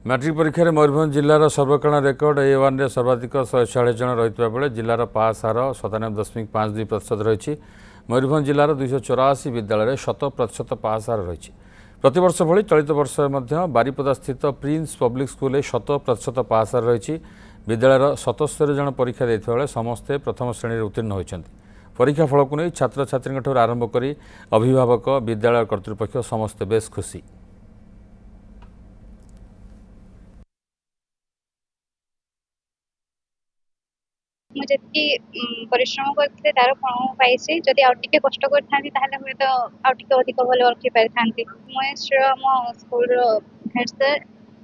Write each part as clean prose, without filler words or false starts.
Matric परीक्षा में Mayurbhanj जिलार सर्वकालीन record A1 रे सर्वाधिक 140 जन रही बेले जिलार पास हार 97.52% रही। मयूरभंज जिलार 284 विद्यालय 100% पास हार रही। प्रतिवर्ष भली चलित वर्ष बारिपदा स्थित प्रिंस पब्लिक स्कूल 100% पास हार रही। विद्यालय 77 जन परीक्षा देते बेले समस्ते प्रथम श्रेणी उत्तीर्ण होती। परीक्षा फल को नहीं छात्र छात्री आरंभ कर अभिभावक विद्यालय कर्तृपक्ष समस्ते बेस खुशी। मुझे परिश्रम करते तार फल पाई जदि आउटे कष्ट करें हूँ तो अधिक भल रखी पारि था। मुझे मो school head sir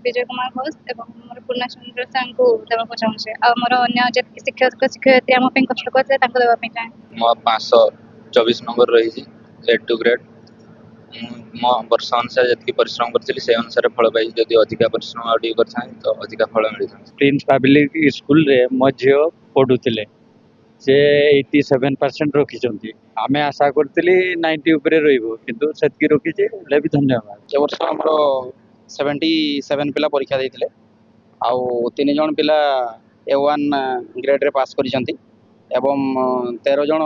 Vijay Kumar Ghosh और मोर पूर्णचंद्र सर को देवाक चाहूँचे आर अन्य शिक्षक शिक्षयित्री आम कष्ट करते देवाई चाहे। मो 524 नंबर रही 8 टू ग्रेड मो वर्ष अनुसार जी परिश्रम करी से अनुसार फल पाई जदि अधिका परिश्रम आगे कर तो अधिका फल मिल था। प्रिंस पब्लिक स्कूल रे मो झील पढ़ुले से 87% रखी आम आशा करी 90 उपरे रही किंतु से रखी भी धन्यवाद। ए वर्ष आमर 77 पिला परीक्षा देते आउ 3 जन पिला A1 ग्रेड रे पास करिसंती एवं 13 जन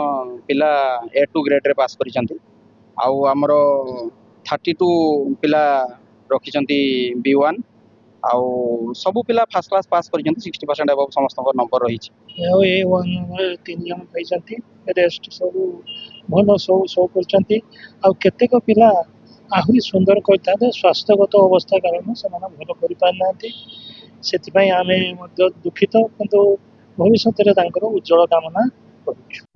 पिला A2 ग्रेड रे पास करिसंती आउ आमर 32 पिला रखिसंती B1 आउ सबु पिला फर्स्ट क्लास पास करिसंती 60% एबव समस्त नंबर रही। A1 3 जन पाइसंती रेस्ट सब भल सब करचंती आ केतेक पिला आहुरी सुंदर करता स्वास्थ्यगत अवस्था कारण से भल कर पारना से आम दुखित किंतु भविष्य में उज्जवल कामना करूँ।